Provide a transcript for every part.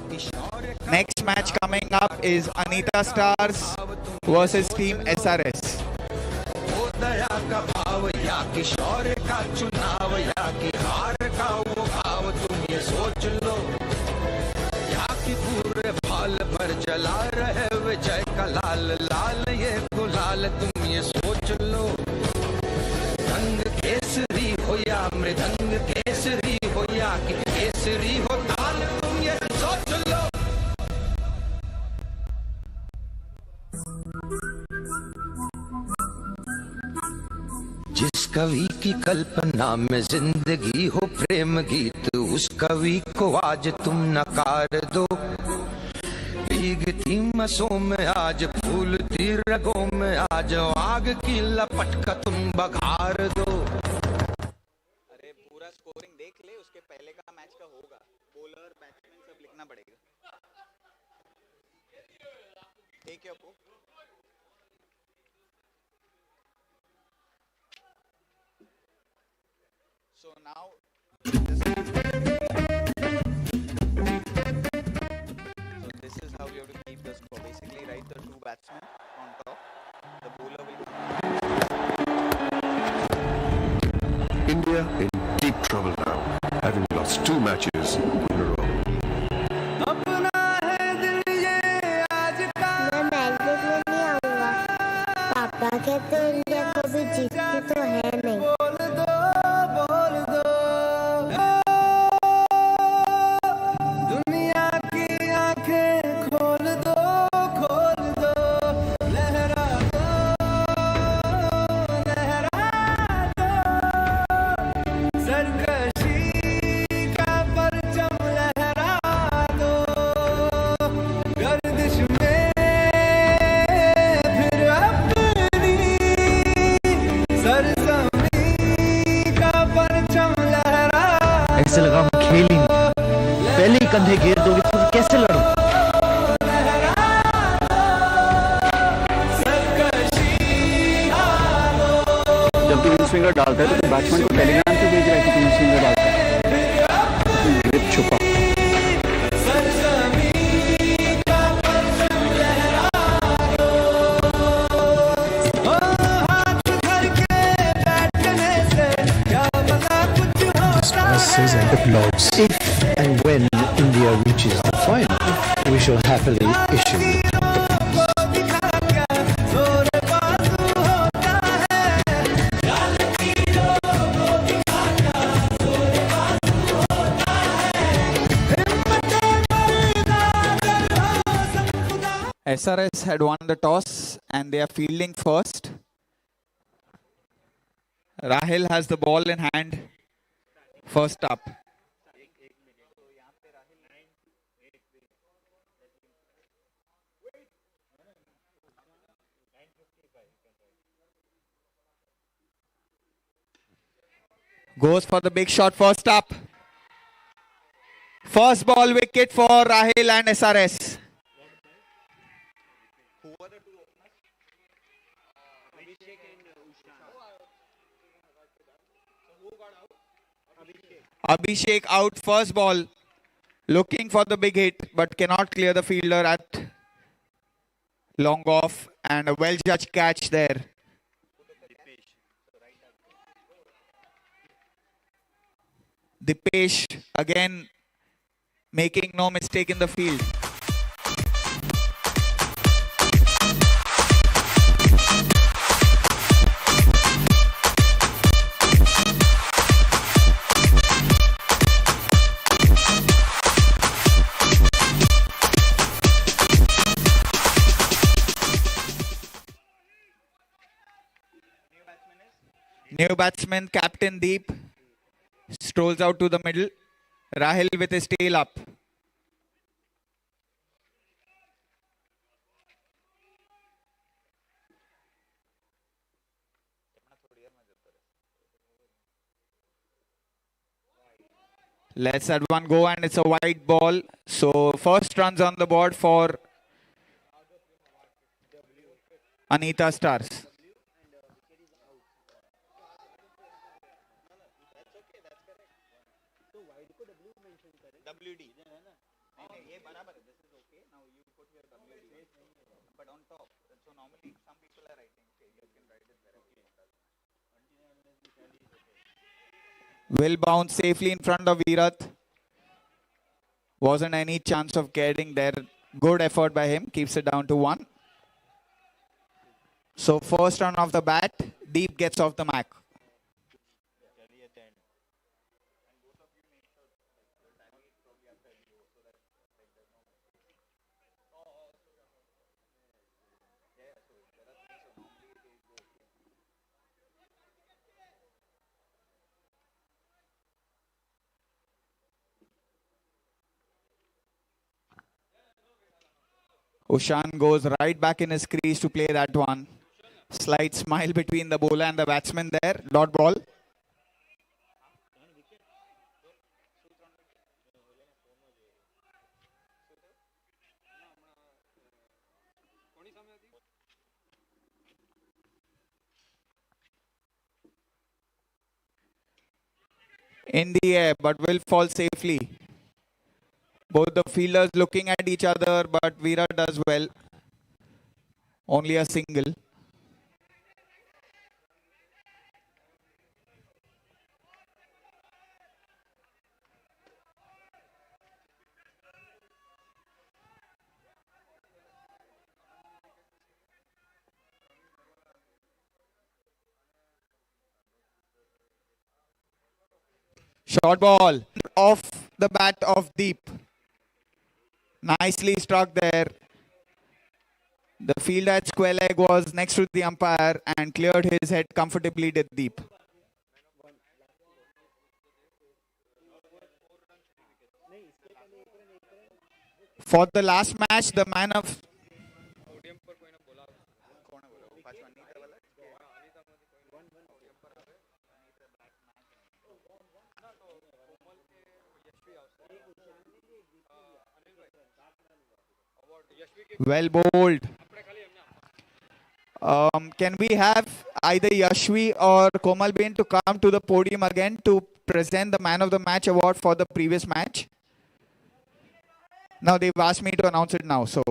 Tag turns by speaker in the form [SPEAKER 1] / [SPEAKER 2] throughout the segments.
[SPEAKER 1] Next match coming up is Anita Stars versus Team SRS.
[SPEAKER 2] दया का भाव या किशोर का चुनाव या कि हार का वो भाव तुम ये सोच लो या कि पूरे भाल पर जला रहे विजय का लाल लाल ये गुलाल तुम ये सोच लो रंग केसरी हो या मृदंग केसरी हो या कि केसरी हो ताल तुम ये सोच लो। जिस कवि की कल्पना में जिंदगी हो प्रेम गीत उस कवि को आज तुम नकार दो भीगती मसों में आज फूलती रगों में आज आग की लपट का तुम बघार दो।
[SPEAKER 1] अरे पूरा स्कोरिंग देख ले उसके पहले का मैच का होगा बॉलर बैट्समैन सब लिखना पड़ेगा। ठीक है अपू। So now this is how you have to keep the score. Basically write the two batsmen on top. The bowler will come.
[SPEAKER 3] India in deep trouble now, having lost 2 matches in a row.
[SPEAKER 4] पापा कहते India को भी जीतती तो है नहीं।
[SPEAKER 5] ऐसे लगा हम खेल ही नहीं पहले ही कंधे घेर दोगे तो कैसे लड़ो।
[SPEAKER 6] जब तू इन स्विंगर डालता है तो बैट्समैन को टेलीग्राम क्यों भेज रहा है कि तुम स्विंगर डालता है ग्रिप छुपा।
[SPEAKER 3] And the blogs.
[SPEAKER 5] If and when India reaches the final, we shall happily issue the
[SPEAKER 1] SRS had won the toss and they are fielding first. Rahil has the ball in hand. First up. Goes for the big shot first up. First ball wicket for Rahil and SRS. Abhishek out first ball, looking for the big hit but cannot clear the fielder at long off, and a well judged catch there. Dipesh again making no mistake in the field. New batsman, Captain Deep, strolls out to the middle. Rahil with his tail up. Let's at one go and it's a wide ball. So first runs on the board for Anita Stars. WD. Will bounce safely in front of Virat. Wasn't any chance of getting there. Good effort by him. Keeps it down to 1. So first run of the bat, Deep gets off the mark. Ushan goes right back in his crease to play that one. Slight smile between the bowler and the batsman there. Dot ball. In the air, but will fall safely. Both the fielders looking at each other, but Virat does well. Only a single. Short ball off the bat of Deep. Nicely struck there. The field at square leg was next to the umpire and cleared his head comfortably to Deep. For the last match, the man of well bowled. Can we have either Yashvi or Komal Bain to come to the podium again to present the man of the match award for the previous match? Now they've asked me to announce it now, so.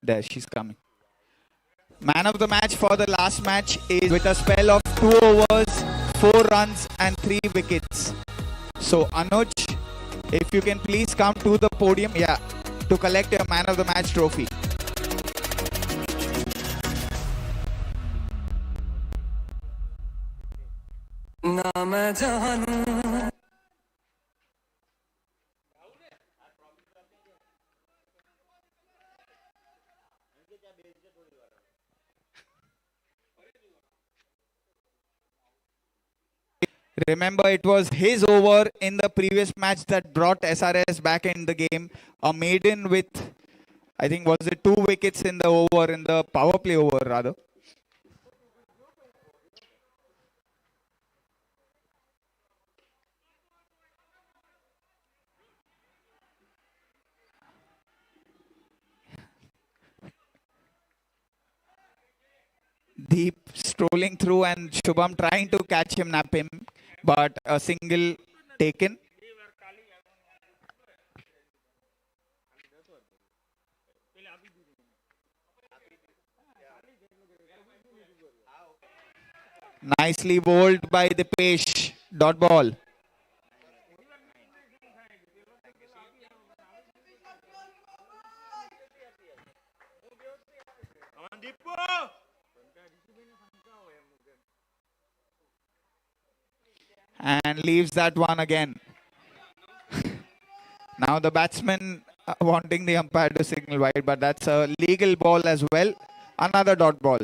[SPEAKER 1] There, she's coming. Man of the match for the last match is with a spell of 2 overs, 4 runs and 3 wickets. So Anuj, if you can please come to the podium, to collect your man of the match trophy. Remember, it was his over in the previous match that brought SRS back in the game. A maiden with, I think, was it 2 wickets in the over, in the power play over rather. Deep strolling through and Shubham trying to catch him, nap him, but a single taken. Nicely bowled by Dipesh. Dot ball. And leaves that one again. Now the batsman wanting the umpire to signal wide, but that's a legal ball as well. Another dot ball.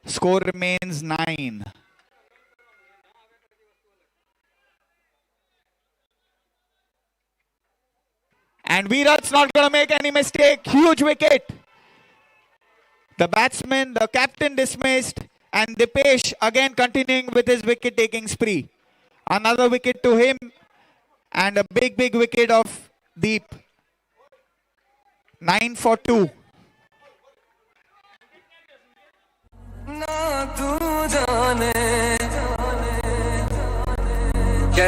[SPEAKER 1] Score remains 9. And Virat's not going to make any mistake. Huge wicket. The batsman, the captain dismissed, and Dipesh again continuing with his wicket-taking spree. Another wicket to him, and a big wicket of Deep. 9 for 2.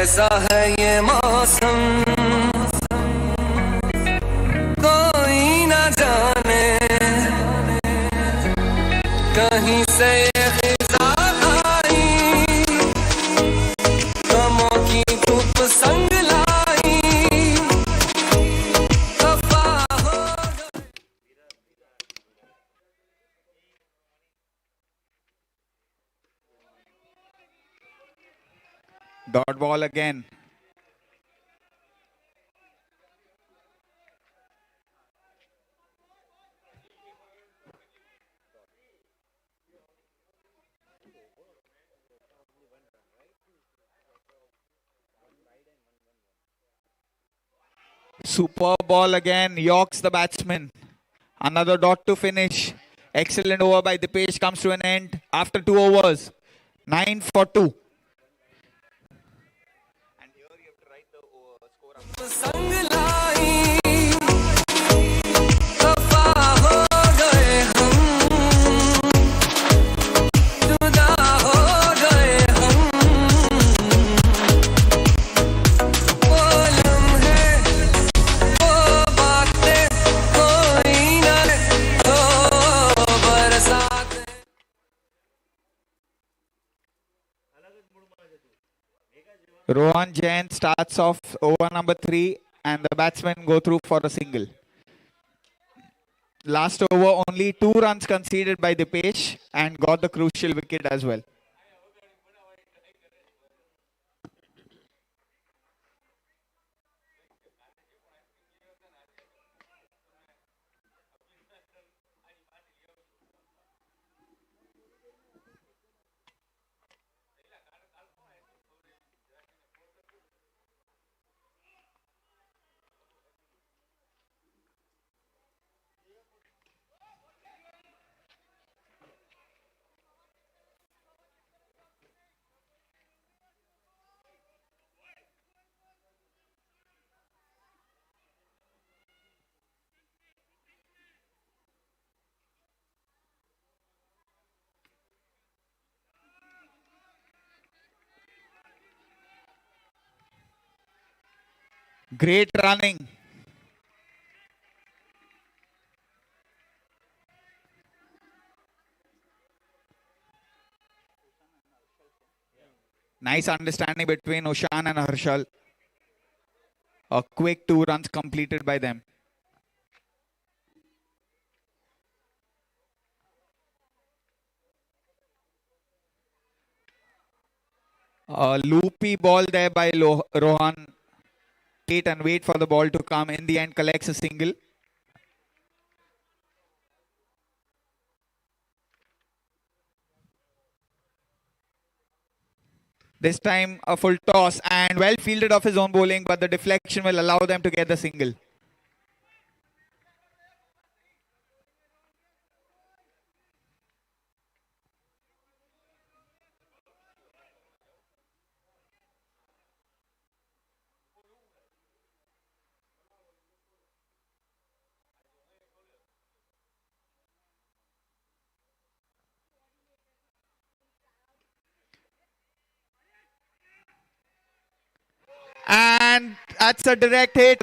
[SPEAKER 2] कैसा है ये मौसम कोई ना जाने कहीं से ये खिजा आई गमों की धूप संग लाई खफा हो
[SPEAKER 1] Dot ball again. Super ball again. Yorks the batsman. Another dot to finish. Excellent over by Dipesh comes to an end after 2 overs. 9 for 2.
[SPEAKER 2] संग लाई खफा हो गए हम जुदा हो गए हम वो लम्हे वो बातें कोई ना हो बरसात
[SPEAKER 1] Rohan Jain starts off over number 3 and the batsmen go through for a single. Last over, only 2 runs conceded by Dipesh and got the crucial wicket as well. Great running. Nice understanding between Ushan and Harshal. A quick 2 runs completed by them. A loopy ball there by Rohan. Wait and wait for the ball to come. In the end, collects a single. This time a full toss and well fielded off his own bowling, but the deflection will allow them to get the single. And that's a direct hit.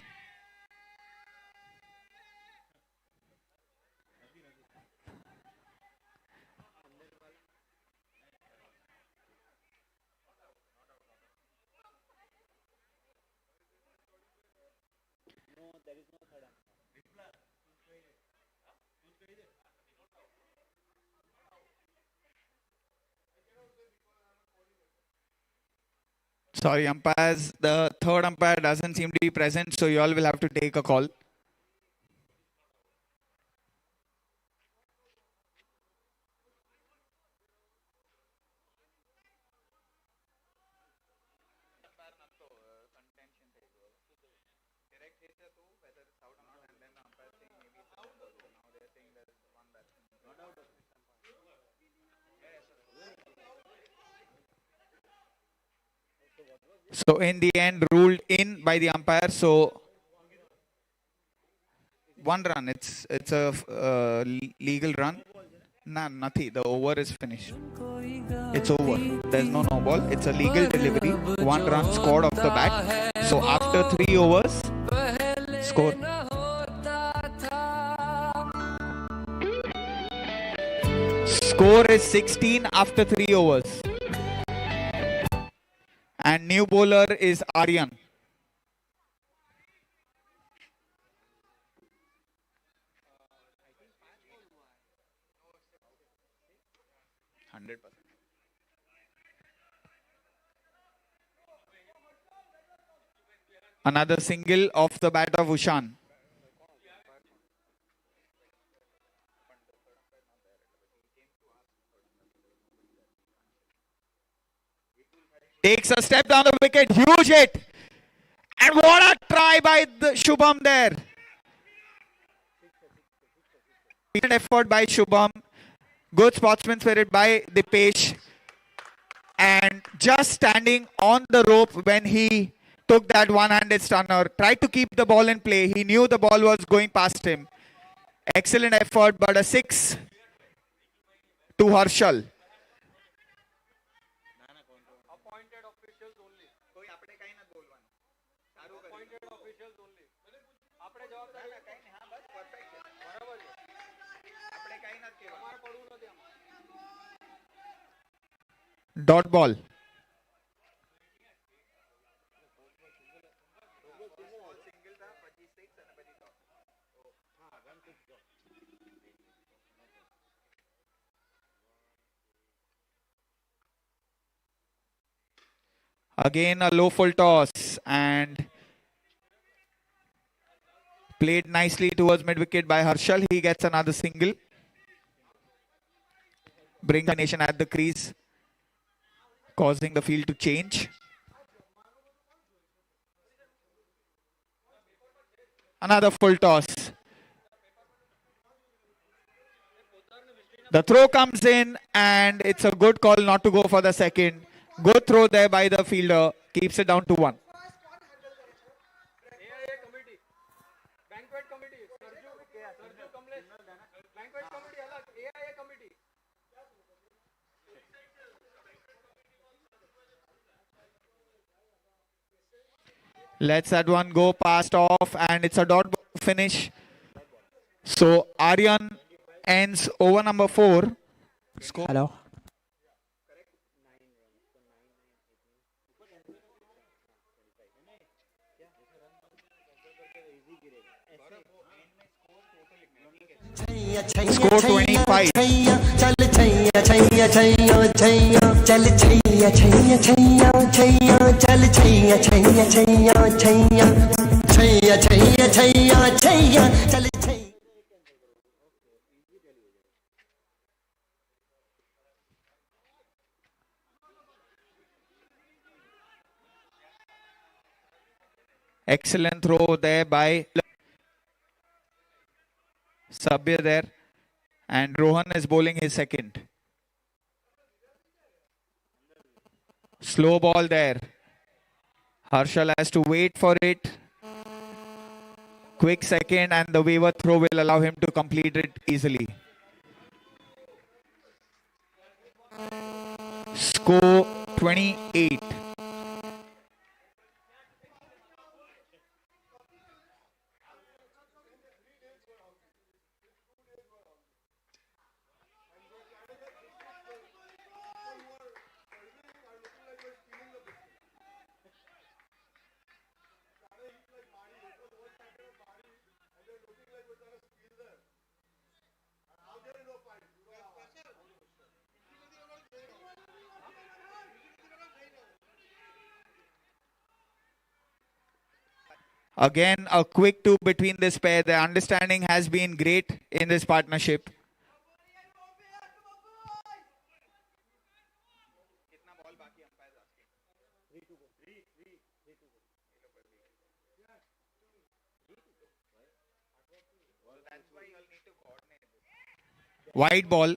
[SPEAKER 1] Sorry, umpires. The third umpire doesn't seem to be present, so you all will have to take a call. So in the end, ruled in by the umpire. So 1 run. It's a legal run. Nah, nothing. The over is finished. It's over. There's no ball. It's a legal delivery. 1 run scored off the bat. So after 3 overs, score. Score is 16 after 3 overs. And new bowler is Aryan. Another single off the bat of Ushan. Takes a step down the wicket. Huge hit. And what a try by the Shubham there. Effort by Shubham. Good sportsman spirit by Dipesh. And just standing on the rope when he took that one-handed stunner. Tried to keep the ball in play. He knew the ball was going past him. Excellent effort, but a 6 to Harshal. Dot ball. Again a low full toss and played nicely towards mid wicket by Harshal. He gets another single. Brings the nation at the crease, causing the field to change. Another full toss. The throw comes in and it's a good call not to go for the second. Good throw there by the fielder. Keeps it down to 1. Let's that one go past off and it's a dot finish. So Aryan ends over number 4. Score.
[SPEAKER 7] Hello.
[SPEAKER 1] Score 25. Excellent throw there by Sabir there. And Rohan is bowling his second. Slow ball there. Harshal has to wait for it. Quick second and the waiver throw will allow him to complete it easily. Score 28. Again, a quick 2 between this pair. The understanding has been great in this partnership. Wide ball.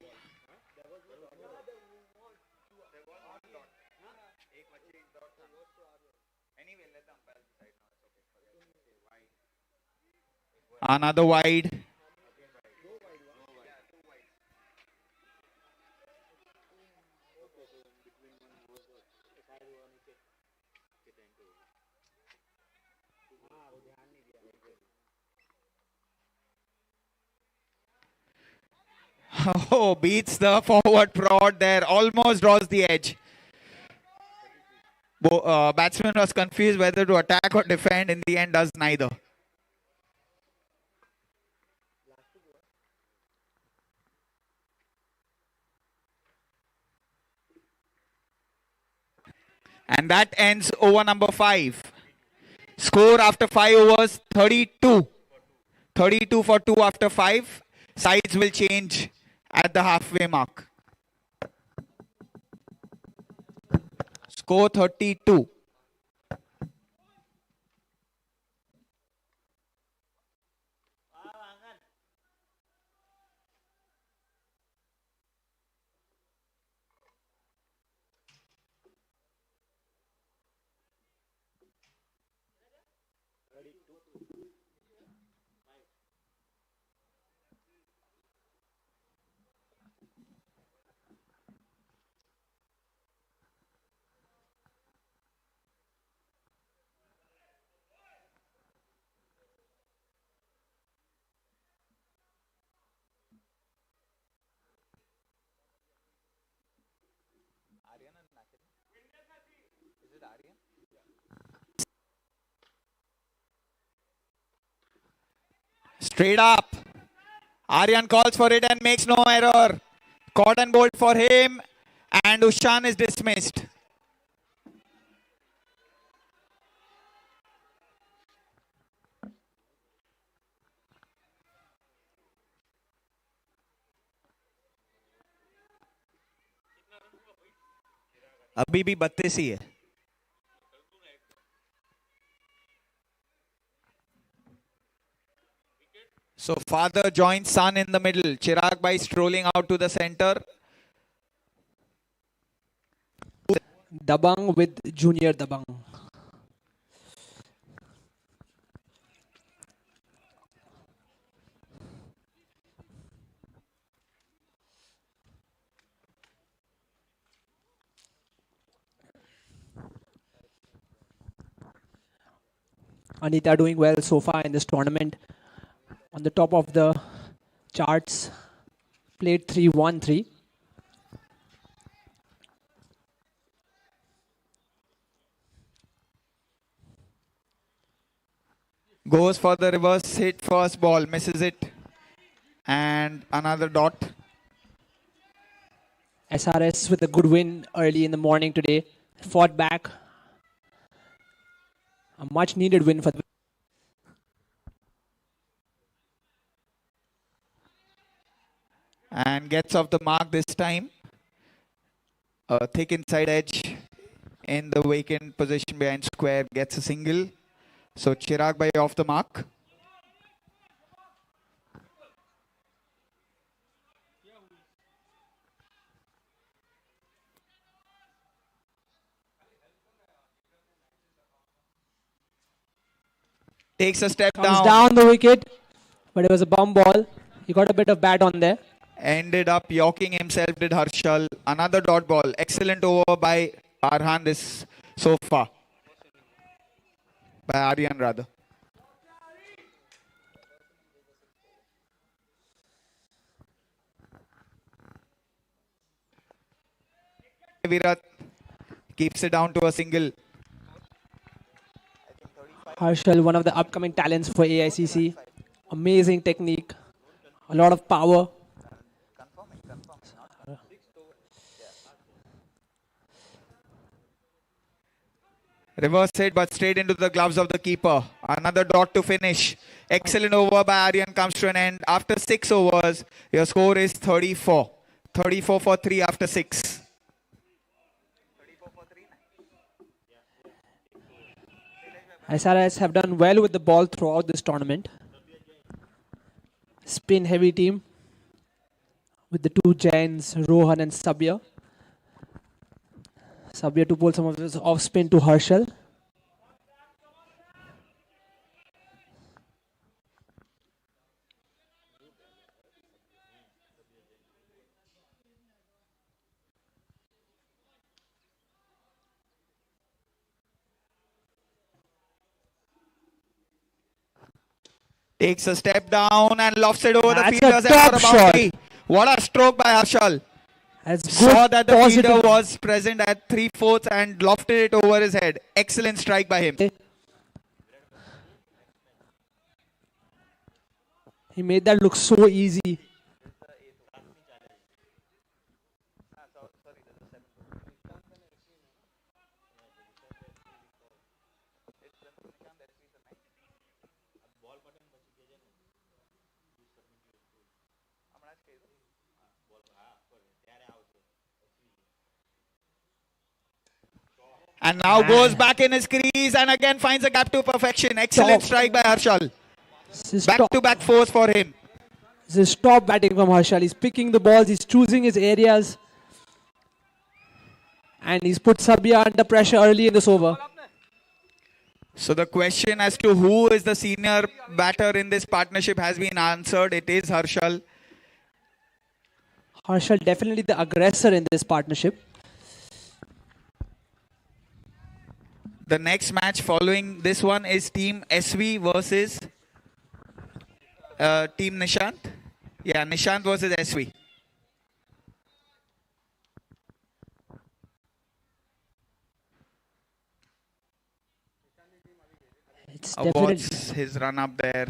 [SPEAKER 1] Another wide. Oh, beats the forward prod there. Almost draws the edge. Batsman was confused whether to attack or defend. In the end, does neither. And that ends over number 5. Score after 5 overs, 32. 32 for 2 after 5. Sides will change at the halfway mark. Score 32. Straight up. Aryan calls for it and makes no error. Caught and bowled for him. And Ushan is dismissed. अभी भी 32 ही है. So father joins son in the middle. Chirag Bhai strolling out to the center.
[SPEAKER 7] Dabang with Junior Dabang. Anita doing well so far in this tournament. On the top of the charts. Played 3-1-3.
[SPEAKER 1] Goes for the reverse hit first ball. Misses it. And another dot.
[SPEAKER 7] SRS with a good win early in the morning today. Fought back. A much needed win for them.
[SPEAKER 1] And gets off the mark this time. A thick inside edge in the vacant position behind square. Gets a single. So Chirag Bhai off the mark. Takes a step
[SPEAKER 7] Comes down the wicket, but it was a bum ball. He got a bit of bat on there.
[SPEAKER 1] Ended up yorking himself, did Harshal. Another dot ball. Excellent over by Arhan this so far. By Aryan rather. Virat keeps it down to a single.
[SPEAKER 7] Harshal, one of the upcoming talents for AICC. Amazing technique. A lot of power.
[SPEAKER 1] Reverse hit but straight into the gloves of the keeper. Another dot to finish. Excellent over by Aryan comes to an end. After 6 overs, your score is 34. 34 for 3 after 6.
[SPEAKER 7] SRS have done well with the ball throughout this tournament. Spin heavy team with the two giants, Rohan and Sabir. Sabir to pull some of this off spin to Harshal.
[SPEAKER 1] Takes a step down and lofts it over
[SPEAKER 7] That's
[SPEAKER 1] the fielders
[SPEAKER 7] a
[SPEAKER 1] and
[SPEAKER 7] top
[SPEAKER 1] for a
[SPEAKER 7] shot.
[SPEAKER 1] boundary. What a stroke by Harshal.
[SPEAKER 7] That's
[SPEAKER 1] Saw
[SPEAKER 7] good,
[SPEAKER 1] that the fielder
[SPEAKER 7] positive.
[SPEAKER 1] was present at 3/4 and lofted it over his head. Excellent strike by him.
[SPEAKER 7] He made that look so easy.
[SPEAKER 1] And now goes back in his crease and again finds a gap to perfection. Excellent strike by Harshal. Back-to-back fours for him.
[SPEAKER 7] This is top batting from Harshal. He's picking the balls, he's choosing his areas. And he's put Sabia under pressure early in this over.
[SPEAKER 1] So the question as to who is the senior batter in this partnership has been answered. It is Harshal.
[SPEAKER 7] Harshal definitely the aggressor in this partnership.
[SPEAKER 1] The next match following this one is Team SV versus Team Nishant. Yeah, Nishant versus SV.
[SPEAKER 7] It's definitely
[SPEAKER 1] What's his run up there?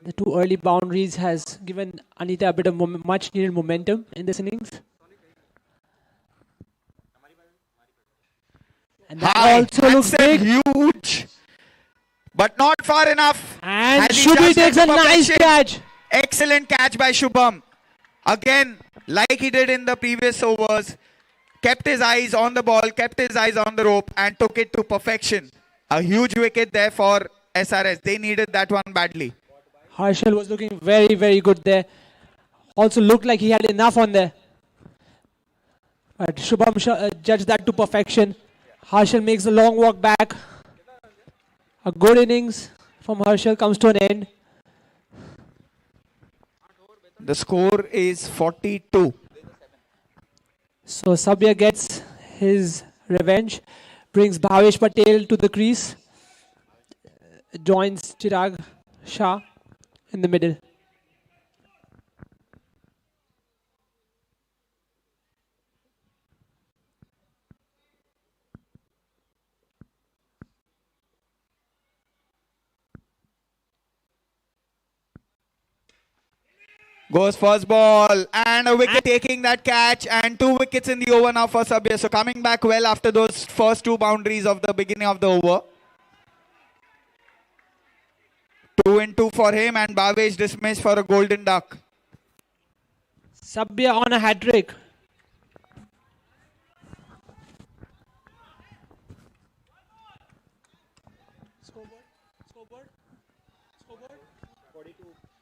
[SPEAKER 7] the two early boundaries has given Anita a bit of much needed momentum in this innings. And that also looks
[SPEAKER 1] Hansen,
[SPEAKER 7] big.
[SPEAKER 1] huge, but not far enough.
[SPEAKER 7] And
[SPEAKER 1] As he
[SPEAKER 7] Shubhi
[SPEAKER 1] does it
[SPEAKER 7] takes
[SPEAKER 1] to
[SPEAKER 7] a nice
[SPEAKER 1] perfection.
[SPEAKER 7] catch.
[SPEAKER 1] Excellent catch by Shubham. Again, like he did in the previous overs, kept his eyes on the ball, kept his eyes on the rope and took it to perfection. A huge wicket there for SRS. They needed that one badly.
[SPEAKER 7] Harshal was looking very, very good there. Also looked like he had enough on there. But Shubham judged that to perfection. Harshal makes a long walk back. A good innings from Harshal comes to an end.
[SPEAKER 1] The score is 42.
[SPEAKER 7] So Sabia gets his revenge, brings Bhavesh Patel to the crease, joins Chirag Shah in the middle.
[SPEAKER 1] Goes first ball and a wicket taking that catch and 2 wickets in the over now for Sabia. So coming back well after those first 2 boundaries of the beginning of the over. 2 and 2 for him and Bhavesh dismissed for a golden duck.
[SPEAKER 7] Sabia on a hat-trick.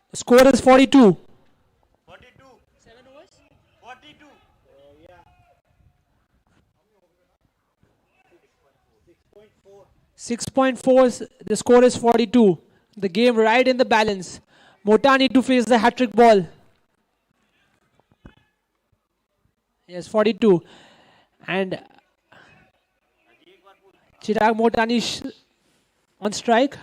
[SPEAKER 7] The score is 42. 6.4, the score is 42. The game right in the balance. Motani to face the hat-trick ball. Yes, 42. And Chirag Motani on strike.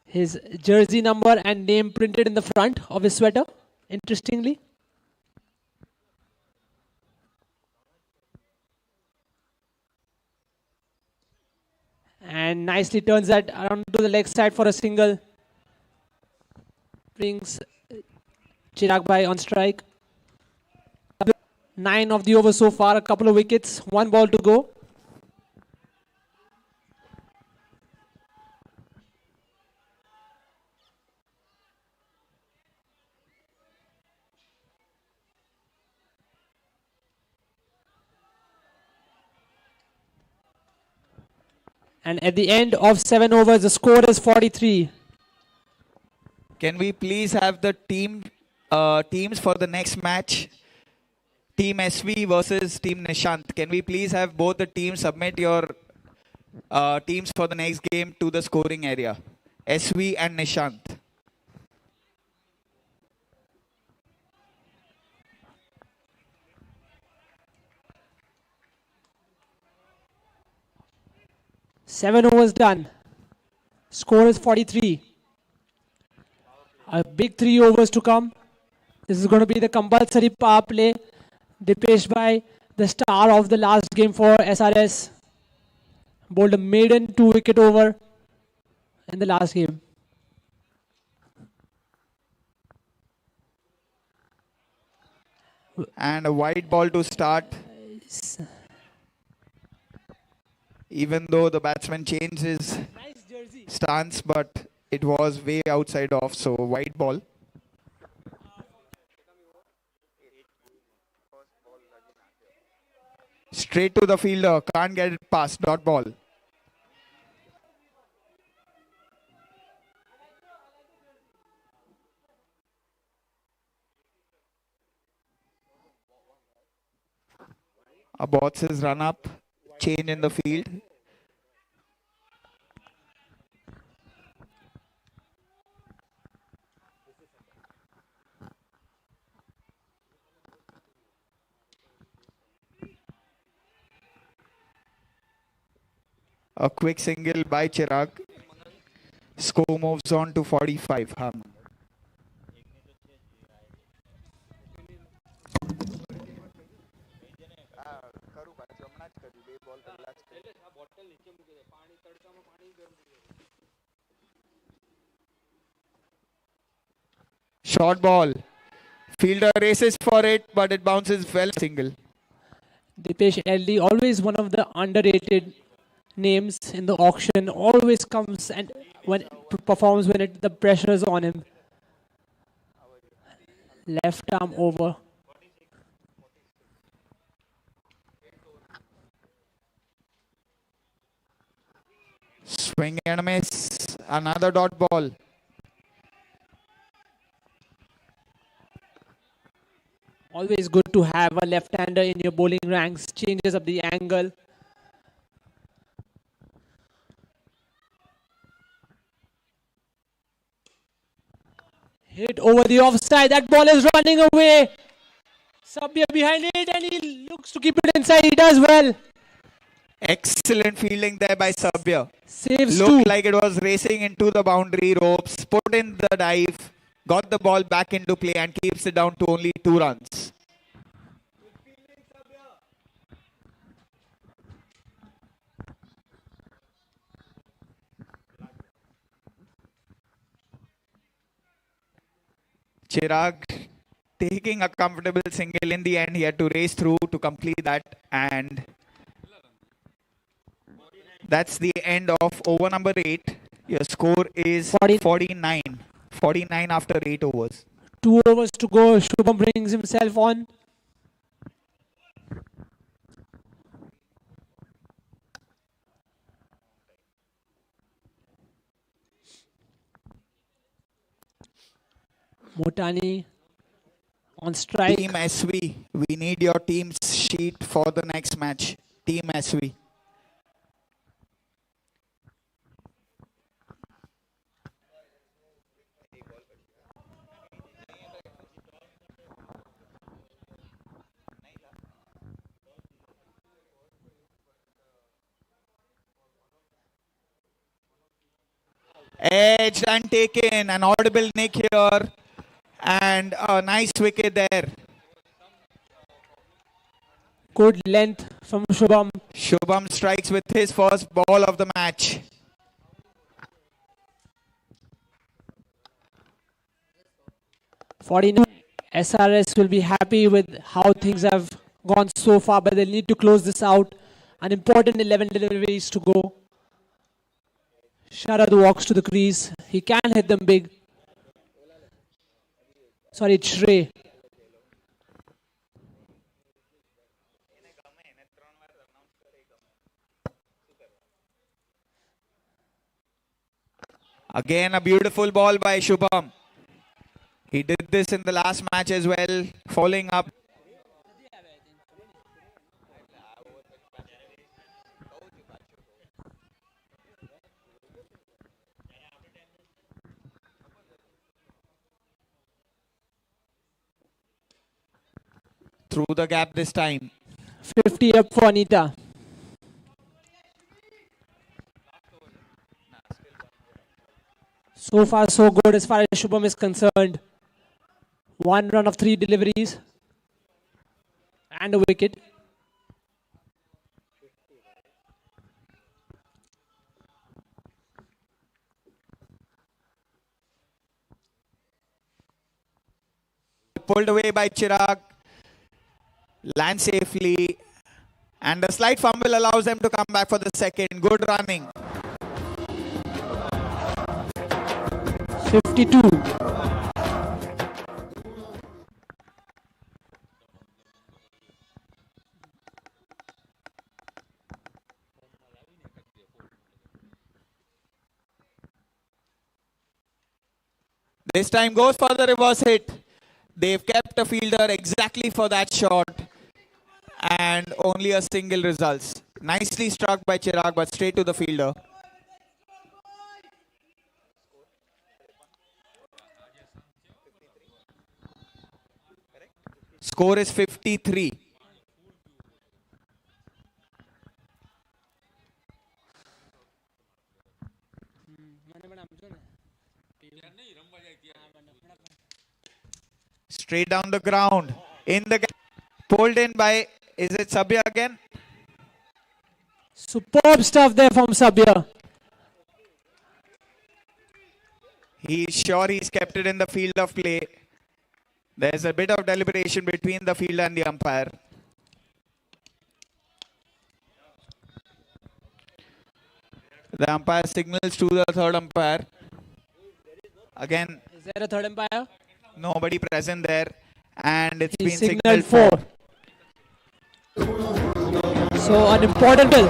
[SPEAKER 7] His jersey number and name printed in the front of his sweater, interestingly. And nicely turns that around to the leg side for a single. Brings Chirag Bhai on strike. 9 of the over so far, a couple of wickets, 1 ball to go. And at the end of 7 overs, the score is 43.
[SPEAKER 1] Can we please have the teams for the next match? Team SV versus Team Nishant. Can we please have both the teams submit your teams for the next game to the scoring area? SV and Nishant.
[SPEAKER 7] 7 overs done. Score is 43. A big 3 overs to come. This is going to be the compulsory power play. Dipesh by the star of the last game for SRS. Bowled a maiden 2-wicket over in the last game.
[SPEAKER 1] And a wide ball to start. Even though the batsman changed his stance, but it was way outside off, so wide ball. Straight to the fielder, can't get it past, dot ball. Abbots's run up, change in the field. A quick single by Chirag. Score moves on to 45. Short ball. Fielder races for it, but it bounces well. Single.
[SPEAKER 7] Dipesh LD, always one of the underrated names in the auction. Always comes and performs when the pressure is on him. Left arm over.
[SPEAKER 1] Swing and a miss. Another dot ball.
[SPEAKER 7] Always good to have a left-hander in your bowling ranks. Changes up the angle. Hit over the offside. That ball is running away. Sabya behind it and he looks to keep it inside. He does well.
[SPEAKER 1] Excellent fielding there by Sabya.
[SPEAKER 7] Saves
[SPEAKER 1] Looked
[SPEAKER 7] two.
[SPEAKER 1] like it was racing into the boundary ropes. Put in the dive. Got the ball back into play and keeps it down to only 2 runs. Chirag taking a comfortable single. In the end, he had to race through to complete that, and that's the end of over number 8. Your score is 49. 49 after 8 overs.
[SPEAKER 7] 2 overs to go. Shubham brings himself on. Motani on strike.
[SPEAKER 1] Team SV, we need your team's sheet for the next match. Team SV. Edged and taken, an audible nick here, and a nice wicket there.
[SPEAKER 7] Good length from Shubham.
[SPEAKER 1] Shubham strikes with his first ball of the match.
[SPEAKER 7] SRS will be happy with how things have gone so far, but they'll need to close this out. An important 11 deliveries to go. Sharad walks to the crease. He can hit them big. Sorry, it's Shrey.
[SPEAKER 1] Again, a beautiful ball by Shubham. He did this in the last match as well, following up. Through the gap this time.
[SPEAKER 7] 50 up for Anita. So far, so good as far as Shubham is concerned. 1 run of 3 deliveries and a wicket.
[SPEAKER 1] Pulled away by Chirag. Land safely. And a slight fumble allows them to come back for the second. Good running.
[SPEAKER 7] 52.
[SPEAKER 1] This time goes for the reverse hit. They've kept a fielder exactly for that shot. And only a single results. Nicely struck by Chirag, but straight to the fielder. Score is 53. Straight down the ground. In the pulled in by, is it Sabya again?
[SPEAKER 7] Superb stuff there from Sabya.
[SPEAKER 1] He's sure he's kept it in the field of play. There's a bit of deliberation between the fielder and the umpire. The umpire signals to the third umpire. Again,
[SPEAKER 7] Is there a third umpire?
[SPEAKER 1] nobody present there. And it's
[SPEAKER 7] He
[SPEAKER 1] been
[SPEAKER 7] signaled
[SPEAKER 1] signaled
[SPEAKER 7] 4. So an important bill.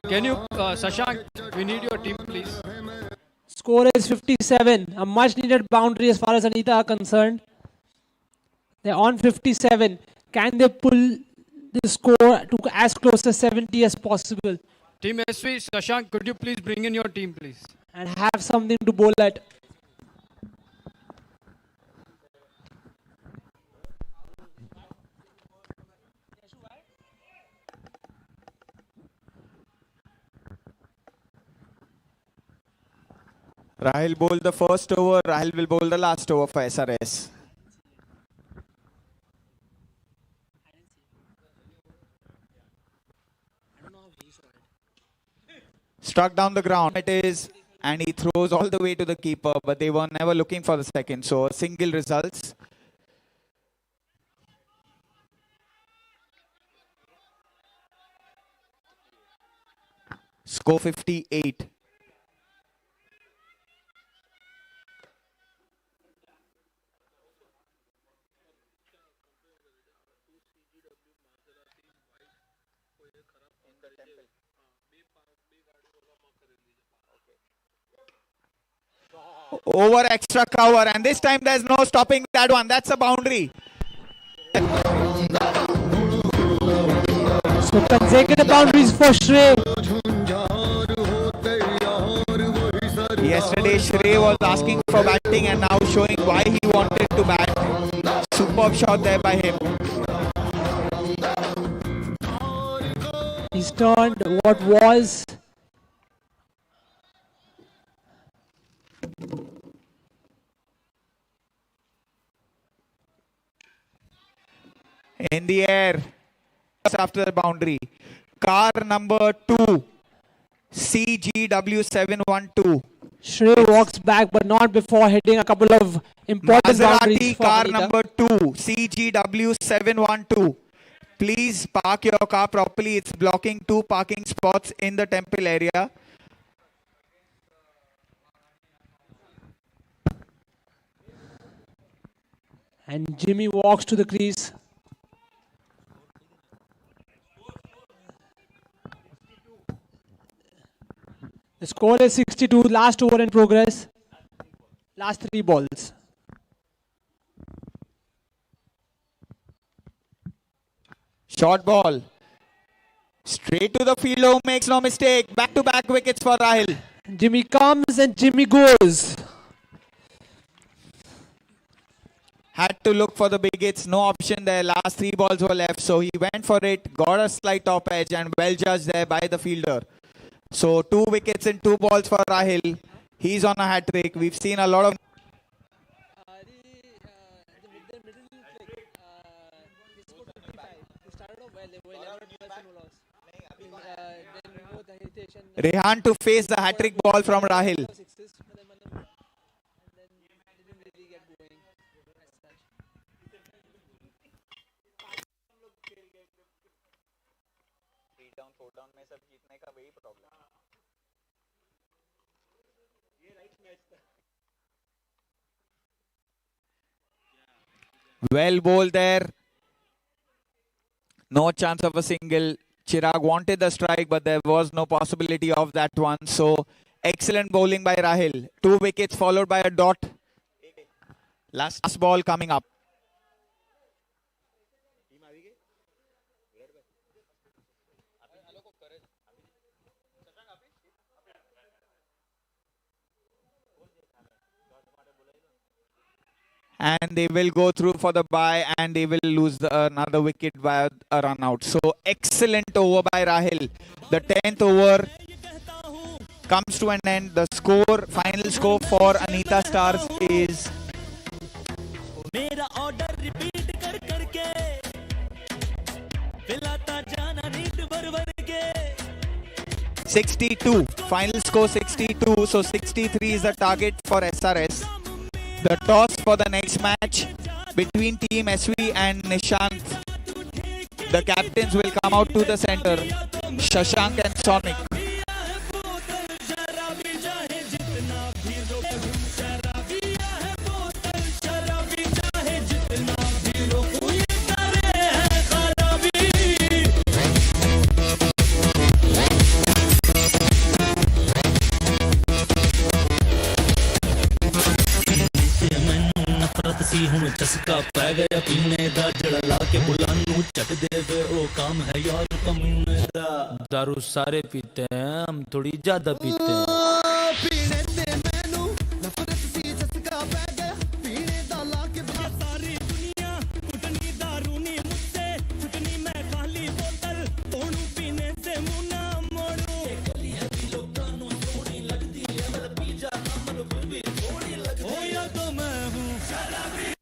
[SPEAKER 8] Can you, Sashank, we need your team, please.
[SPEAKER 7] Score is 57. A much needed boundary as far as Anita are concerned. They're on 57. Can they pull the score to as close to 70 as possible?
[SPEAKER 8] Team SV, Sashank, could you please bring in your team, please?
[SPEAKER 7] And have something to bowl at.
[SPEAKER 1] Rahil bowled the first over. Rahil will bowl the last over for SRS. Struck down the ground. It is, and he throws all the way to the keeper, but they were never looking for the second. So a single results. Score 58. Over extra cover, and this time there's no stopping that one. That's a boundary.
[SPEAKER 7] So consecutive boundaries for Shrey.
[SPEAKER 1] Yesterday Shrey was asking for batting and now showing why he wanted to bat. Superb shot there by him.
[SPEAKER 7] He's turned what was
[SPEAKER 1] in the air after the boundary. Car number 2, CGW712.
[SPEAKER 7] Shrey walks back, but not before hitting a couple of important boundaries
[SPEAKER 1] Maserati
[SPEAKER 7] for
[SPEAKER 1] car
[SPEAKER 7] Anita.
[SPEAKER 1] number 2, CGW712. Please park your car properly. It's blocking 2 parking spots in the temple area.
[SPEAKER 7] And Jimmy walks to the crease. The score is 62. Last over in progress. Last 3 balls.
[SPEAKER 1] Short ball. Straight to the fielder who makes no mistake. Back-to-back wickets for Rahil.
[SPEAKER 7] Jimmy comes and Jimmy goes.
[SPEAKER 1] Had to look for the big hits. No option there. Last 3 balls were left. So he went for it. Got a slight top edge and well judged there by the fielder. So 2 wickets in 2 balls for Rahil. He's on a hat trick. We've seen a lot of. Rehan to face the hat trick ball from Rahil. Well bowled there. No chance of a single. Chirag wanted the strike, but there was no possibility of that one. So excellent bowling by Rahil. 2 wickets followed by a dot. Last ball coming up. And they will go through for the bye and they will lose another wicket by a run out. So excellent over by Rahil. The 10th over comes to an end. The score, final score for Anita Stars is 62. Final score 62. So 63 is the target for SRS. The toss for the next match between Team SV and Nishant. The captains will come out to the center, Shashank and Sonic.
[SPEAKER 9] चस्का पै गया पीने दा जड़ा ला के बुलानू चट दे वे ओ काम है यार कमीने दा दारू सारे पीते हैं हम थोड़ी ज्यादा पीते हैं पीने दे मैनू नफरत सी चस्का पै गया पीने दा ला के सारी दुनिया उठनी दारू नी मुझसे छुटनी मैं खाली बोतल तोड़ू पीने से मुंह ना मोड़ू गलियां दी लोकां नू सोहनी लगदी है मैं पी जाना मन फिर भी थोड़ी लगदी ओ या तो मैं हूं शराबी.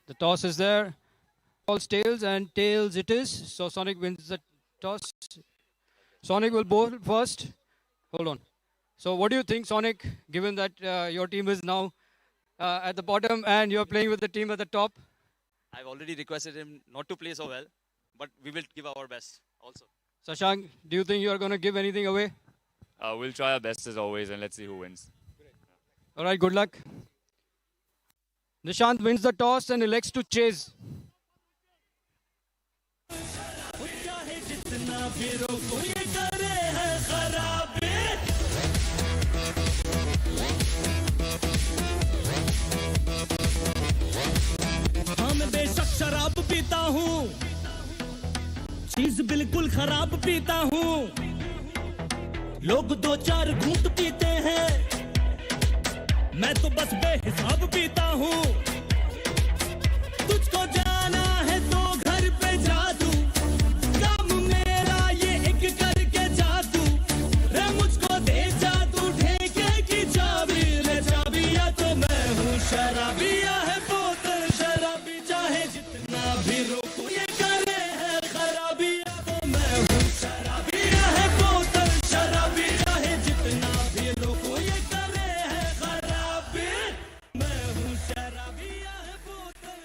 [SPEAKER 8] The toss is there. Balls tails and tails it is. So Sonic wins the toss. Sonic will bowl first. Hold on. So what do you think, Sonic, given that your team is now at the bottom and you're playing with the team at the top?
[SPEAKER 10] I've already requested him not to play so well, but we will give our best also.
[SPEAKER 8] Shashank, do you think you're going to give anything away?
[SPEAKER 10] We'll try our best as always and let's see who wins.
[SPEAKER 8] All right, good luck. Nishant wins the toss and elects to chase.
[SPEAKER 9] मैं बेशक शराब पीता हूँ चीज बिल्कुल खराब पीता हूँ लोग 2-4 घूंट पीते हैं मैं तो बस बेहिसाब पीता हूँ तुझको जाना है तो घर पे जादू काम मेरा ये एक करके जादू रे मुझको दे जादू ठेके की चाबी रे चाबिया तो मैं हूँ शराबिया है बोतल शराबी चाहे जितना भी रोको ये करे है खराबिया तो मैं हूँ शराबिया है बोतल शराबी चाहे जितना भी रोको ये करे है खराबी मैं हूँ शराबिया है बोतल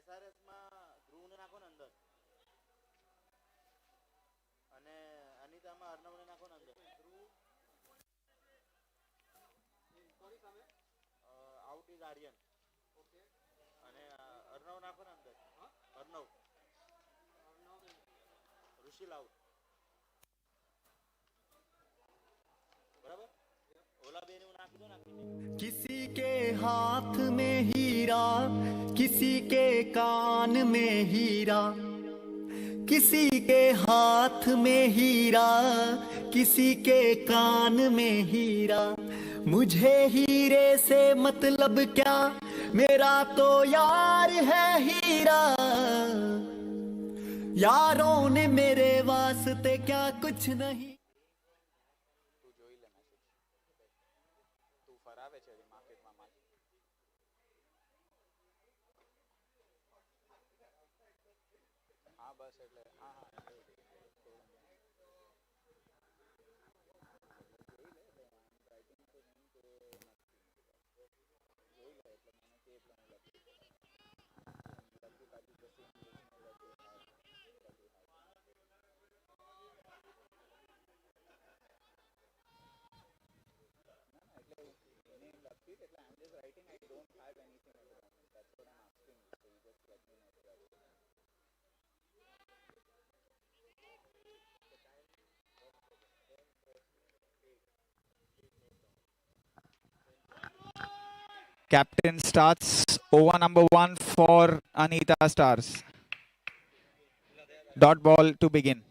[SPEAKER 11] SRS માં ધ્રુવને નાખો ને અંદર અને અનિતામાં અર્ણવને નાખો ને અંદર આઉટ ઇઝ આર્યન ઓકે અને અર્ણવ નાખો ને અંદર અર્ણવ ઋષિલ આઉટ બરાબર ઓલા બેને હું નાખી દો નાખી
[SPEAKER 12] किसी के हाथ में हीरा किसी के कान में हीरा किसी के हाथ में हीरा किसी के कान में हीरा, मुझे हीरे से मतलब क्या, मेरा तो यार है हीरा। यारों ने मेरे वास्ते क्या कुछ नहीं।
[SPEAKER 1] Captain starts over number 1 for Anita Stars. Dot ball to begin.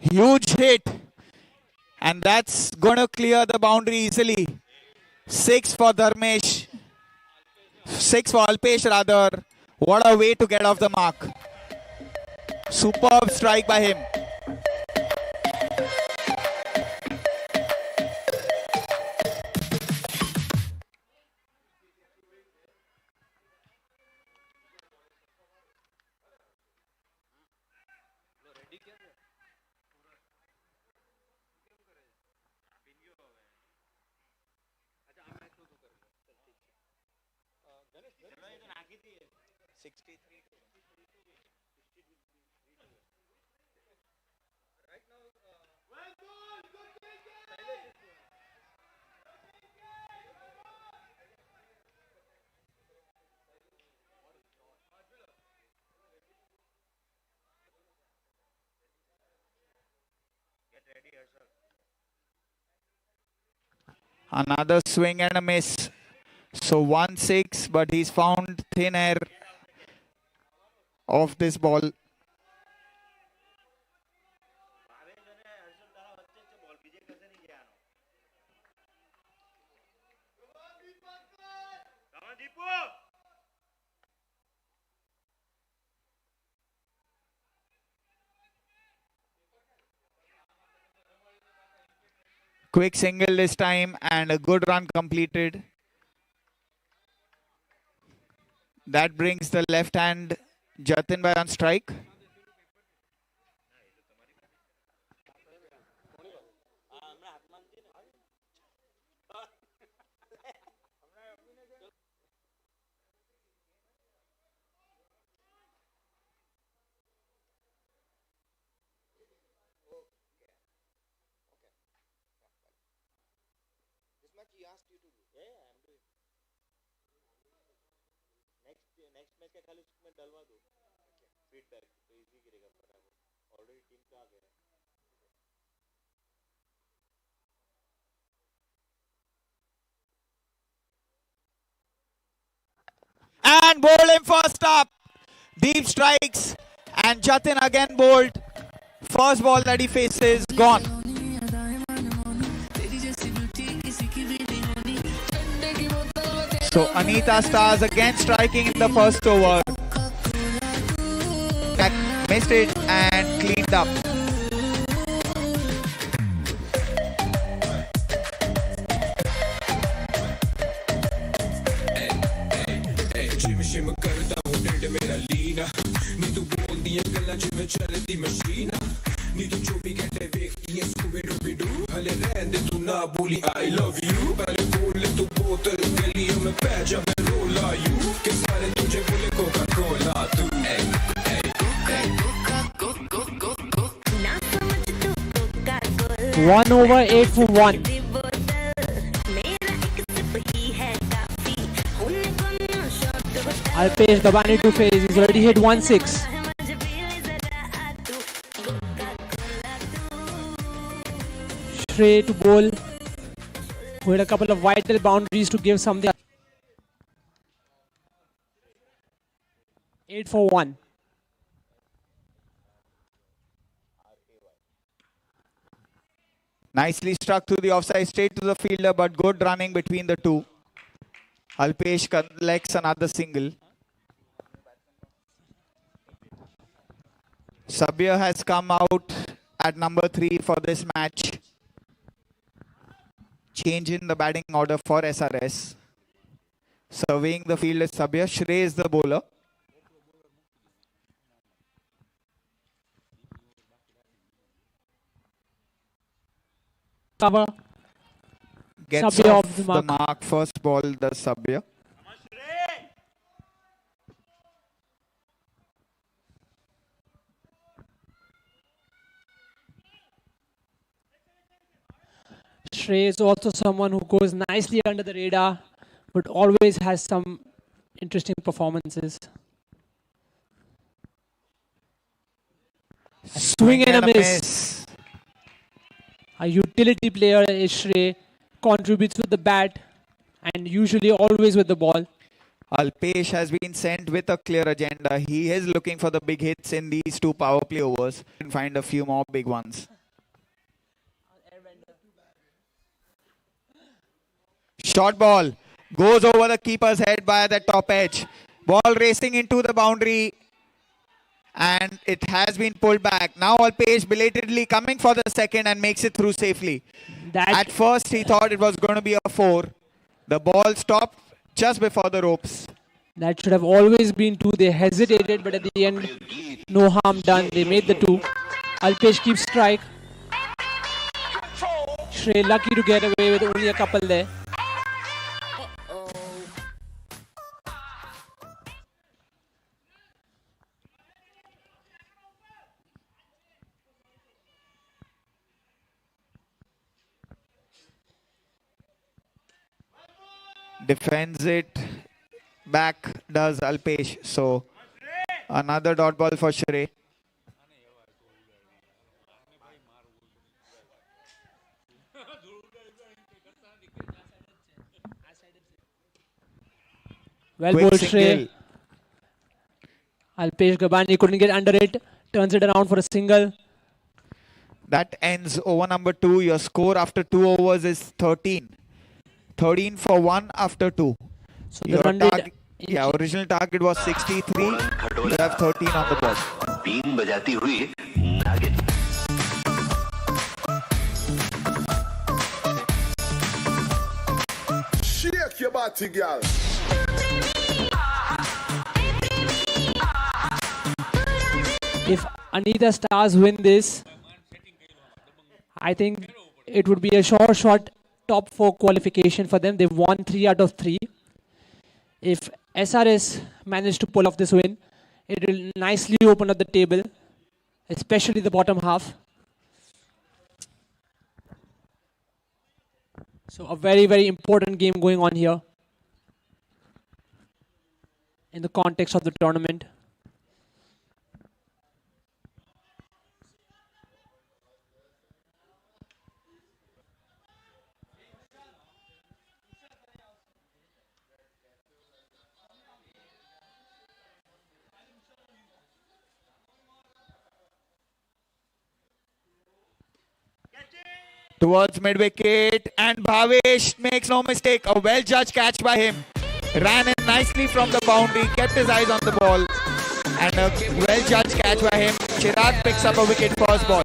[SPEAKER 1] Huge hit, and that's going to clear the boundary easily. 6 for Dharmesh. 6 for Alpesh rather. What a way to get off the mark. Superb strike by him. Another swing and a miss. So 1-6, but he's found thin air of this ball. Quick single this time and a good run completed. That brings the left hand Jatin by on strike.
[SPEAKER 11] Next match का खाली उसमें डलवा दो feedback तो easy गिरेगा फटाफट already team पे आ गया
[SPEAKER 1] है and bowled him first up. Deep strikes and Jatin again bowled. First ball that he faces gone. So Anita Stars again striking in the first over. Missed it and cleaned up.
[SPEAKER 2] I love you पहले बोल तू बोतल गलियों में पै जा मैं रोला यू के सारे तुझे बोले कोका कोला तू
[SPEAKER 7] 1 over 8 for 1. Alpesh Gabani to face. He's already hit 1-6. Shrey to bowl. Who had a couple of vital boundaries to give something. 8 for 1.
[SPEAKER 1] Nicely struck to the offside, straight to the fielder, but good running between the two. Alpesh collects another single. Sabir has come out at number 3 for this match. Change in the batting order for SRS. Surveying the field is Sabir. Shrey is the bowler.
[SPEAKER 7] Cover.
[SPEAKER 1] Gets
[SPEAKER 7] Sabir
[SPEAKER 1] off
[SPEAKER 7] off the
[SPEAKER 1] the
[SPEAKER 7] mark.
[SPEAKER 1] mark. First ball, the Sabir.
[SPEAKER 7] Shrey is also someone who goes nicely under the radar, but always has some interesting performances. A swing and a miss. A utility player is Shrey, contributes with the bat and usually always with the ball.
[SPEAKER 1] Alpesh has been sent with a clear agenda. He is looking for the big hits in these 2 power play overs and find a few more big ones. Short ball goes over the keeper's head by the top edge. Ball racing into the boundary and it has been pulled back. Now Alpesh belatedly coming for the second and makes it through safely. At first he thought it was going to be a 4. The ball stopped just before the ropes.
[SPEAKER 7] That should have always been 2. They hesitated, but at the end, no harm done. They made the 2. Alpesh keeps strike. Shrey lucky to get away with only a couple there.
[SPEAKER 1] Defends it back does Alpesh. So another dot ball for Shrey.
[SPEAKER 7] Well
[SPEAKER 1] Quick
[SPEAKER 7] bowled
[SPEAKER 1] single.
[SPEAKER 7] Shrey. Alpesh Gabani couldn't get under it. Turns it around for a single.
[SPEAKER 1] That ends over number 2. Your score after 2 overs is 13. 13 for 1 after 2.
[SPEAKER 7] So the
[SPEAKER 1] Your
[SPEAKER 7] run rate
[SPEAKER 1] target, original target was 63. You have 13 on the ball.
[SPEAKER 13] Been बजाती हुई नागिन
[SPEAKER 3] Shake your body, girl.
[SPEAKER 7] If Anita Stars win this, I think it would be a sure shot top 4 qualification for them. They've won 3 out of 3. If SRS managed to pull off this win, it will nicely open up the table, especially the bottom half. So a very, very important game going on here in the context of the tournament.
[SPEAKER 1] Towards mid-wicket and Bhavesh makes no mistake. A well-judged catch by him. Ran in nicely from the boundary, kept his eyes on the ball. And a well-judged catch by him. Chirag picks up a wicket first ball.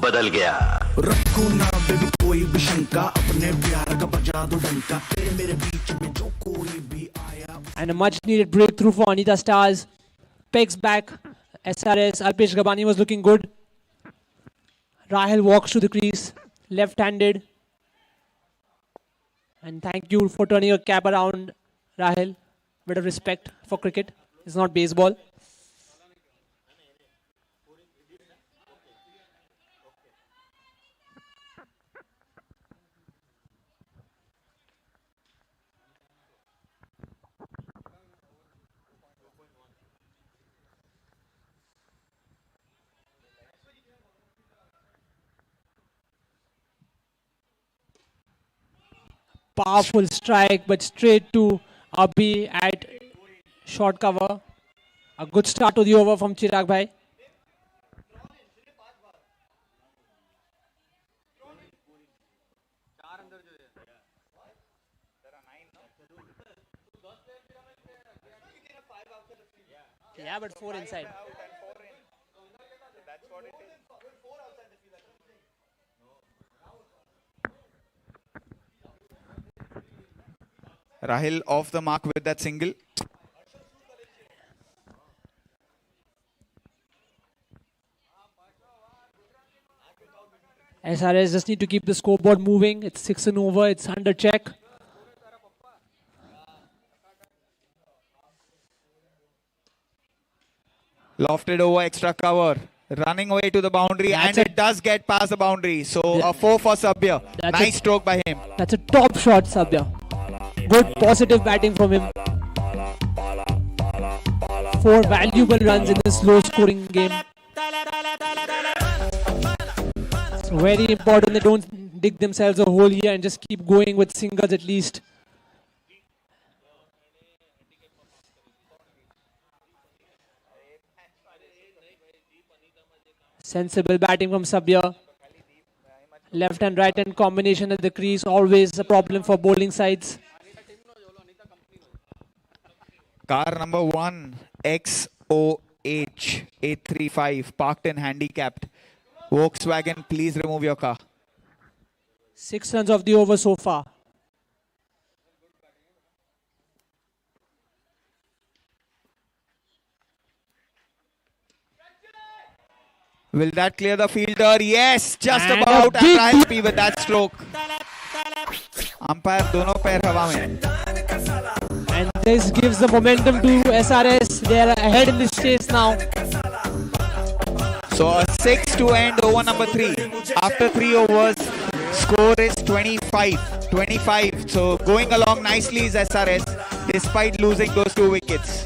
[SPEAKER 13] बदल गया
[SPEAKER 2] रखो ना baby कोई भी शंका
[SPEAKER 7] And a much needed breakthrough for Anita Stars. Pegs back. SRS. Alpesh Gabani was looking good. Rahil walks to the crease. Left-handed. And thank you for turning your cap around, Rahil. Bit of respect for cricket. It's not baseball. Powerful strike, but straight to Abhi at short cover. A good start to the over from Chirag Bhai. Yeah, but 4 inside.
[SPEAKER 1] Rahil off the mark with that single.
[SPEAKER 7] SRS just need to keep the scoreboard moving. It's 6 and over. It's under check.
[SPEAKER 1] Lofted over, extra cover. Running away to the boundary, and it does get past the boundary. So a 4 for Sabya. Nice stroke by him.
[SPEAKER 7] That's a top shot, Sabya. Good positive batting from him. 4 valuable runs in this low scoring game. So very important they don't dig themselves a hole here and just keep going with singles at least. Sensible batting from Sabya. Left and right hand combination at the crease, always a problem for bowling sides.
[SPEAKER 1] Car number 1, XOH 835, parked and handicapped. Volkswagen, please remove your car.
[SPEAKER 7] 6 runs of the over so far.
[SPEAKER 1] Will that clear the fielder? Yes, just
[SPEAKER 7] And
[SPEAKER 1] about.
[SPEAKER 7] a
[SPEAKER 1] And
[SPEAKER 7] big-
[SPEAKER 1] Rahil P with that stroke. Umpire दोनों पैर हवा में.
[SPEAKER 7] And this gives the momentum to SRS. They are ahead in this chase now.
[SPEAKER 1] So a 6 to end over number 3. After 3 overs, score is 25. 25. So going along nicely is SRS despite losing those 2 wickets.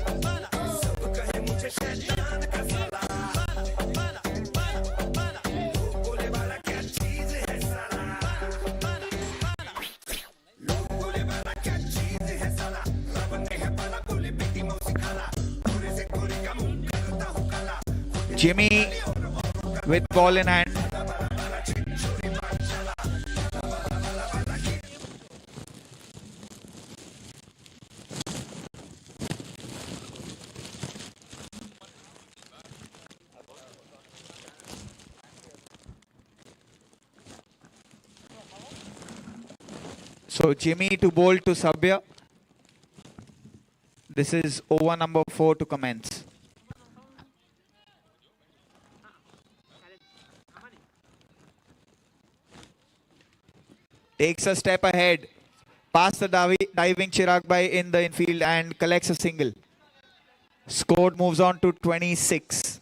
[SPEAKER 1] Jimmy with ball in hand. So Jimmy to bowl to Sabya. This is over number 4 to commence. Takes a step ahead, past the diving Chirag Bhai in the infield and collects a single. Score moves on to 26.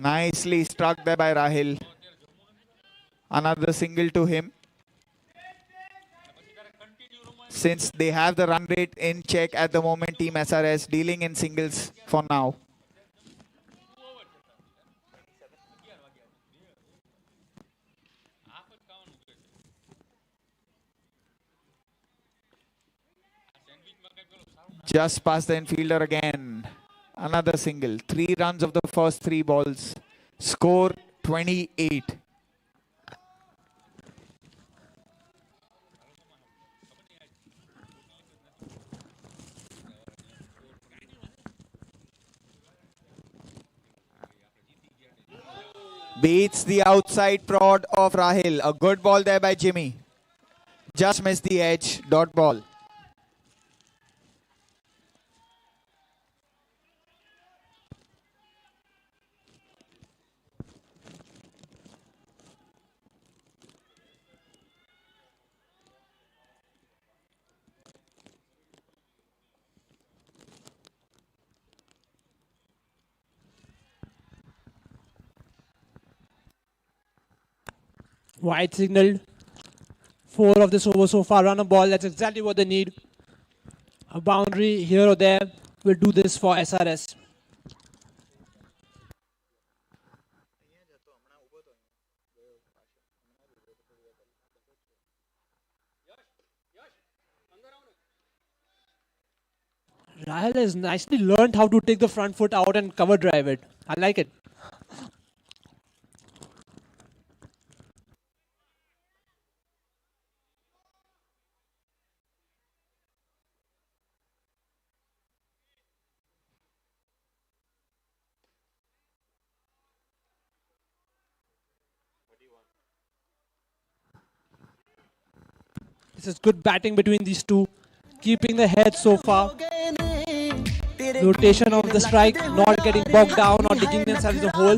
[SPEAKER 1] Nicely struck there by Rahil. Another single to him. Since they have the run rate in check at the moment, Team SRS dealing in singles for now. Just past the infielder again. Another single. 3 runs of the first 3 balls. Score 28. Beats the outside prod of Rahil. A good ball there by Jimmy. Just missed the edge. Dot ball.
[SPEAKER 7] Wide signaled. 4 of this over so far. Run a ball. That's exactly what they need. A boundary here or there will do this for SRS. Rahul has nicely learned how to take the front foot out and cover drive it. I like it. This is good batting between these two. Keeping the head so far. Rotation of the strike, not getting bogged down or digging themselves in the hole.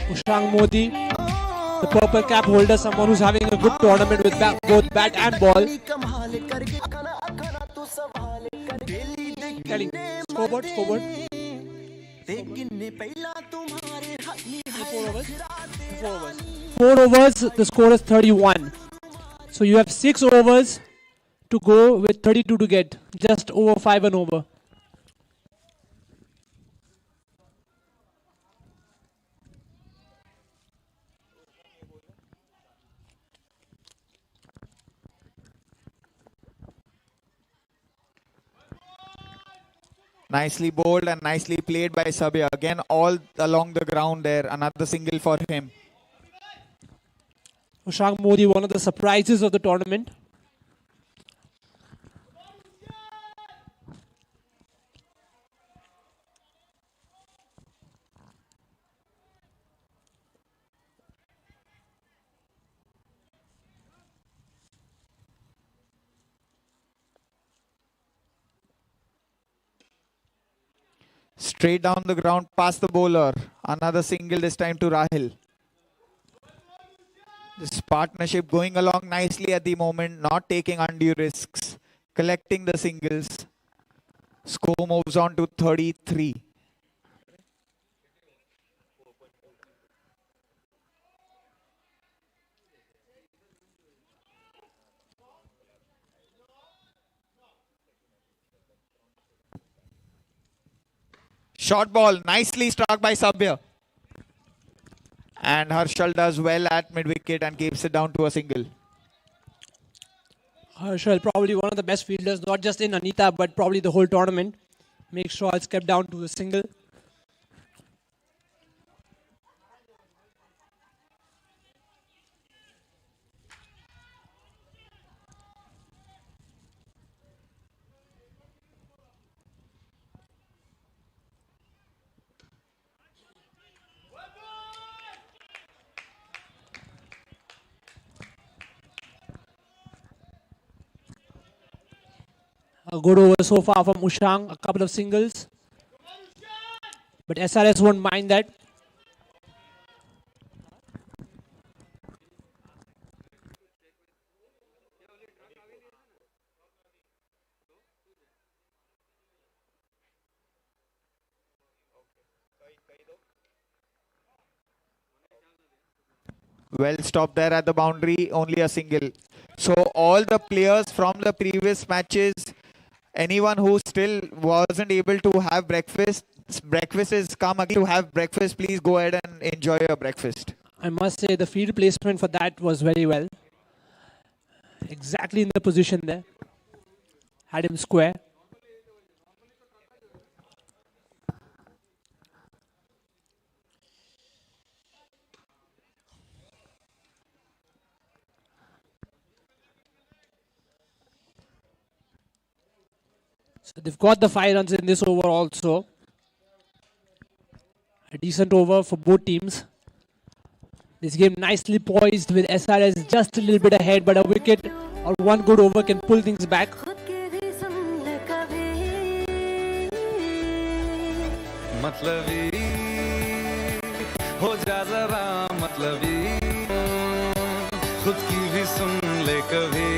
[SPEAKER 7] Ushang Modi, the purple cap holder, someone who's having a good tournament with both bat and ball. Telling scoreboard. 4 overs, the score is 31. So you have 6 overs to go with 32 to get. Just over 5 and over.
[SPEAKER 1] Nicely bowled and nicely played by Sabya. Again, all along the ground there. Another single for him.
[SPEAKER 7] Ushang Modi, one of the surprises of the tournament.
[SPEAKER 1] Straight down the ground past the bowler. Another single this time to Rahil. This partnership going along nicely at the moment, not taking undue risks, collecting the singles. Score moves on to 33. Short ball, nicely struck by Sabya. And Harshal does well at mid-wicket and keeps it down to a single.
[SPEAKER 7] Harshal, probably one of the best fielders, not just in Anita, but probably the whole tournament. Make sure it's kept down to a single. A good over so far from Ushang, a couple of singles. But SRS won't mind that.
[SPEAKER 1] Well stopped there at the boundary, only a single. So all the players from the previous matches, anyone who still wasn't able to have breakfast is come again to have breakfast. Please go ahead and enjoy your breakfast.
[SPEAKER 7] I must say the field placement for that was very well. Exactly in the position there. Had him square. So they've got the 5 runs in this over also. A decent over for both teams. This game nicely poised with SRS just a little bit ahead, but a wicket or one good over can pull things back.
[SPEAKER 2] हो जा जरा मतलबी खुद की भी सुन ले कभी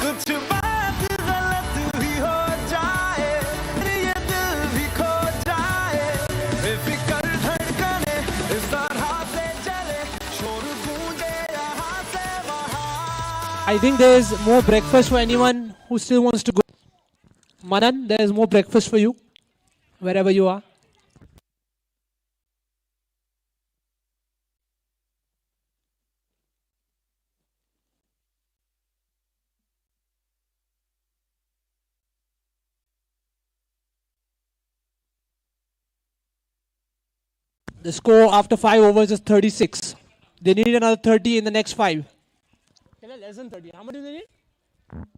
[SPEAKER 2] कुछ बात गलत भी हो जाए ये दिल भी खो जाए बेफिक्र धड़कने इस तरह से चले शोर गूंजे यहाँ से वहाँ.
[SPEAKER 7] I think there is more breakfast for anyone who still wants to go. Manan, there is more breakfast for you wherever you are. The score after 5 overs is 36. They need another 30 in the next 5. Less than 30. How much do they need?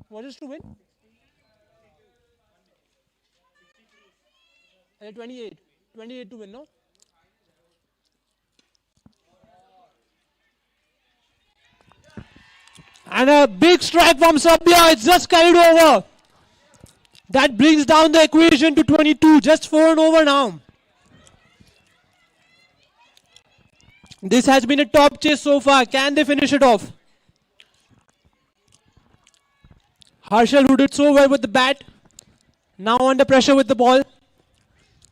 [SPEAKER 7] What is to win? 28. 28 to win, no? And a big strike from Sabya. It's just carried over. That brings down the equation to 22. Just 4 and over now. This has been a top chase so far. Can they finish it off? Harshal, who did so well with the bat, now under pressure with the ball.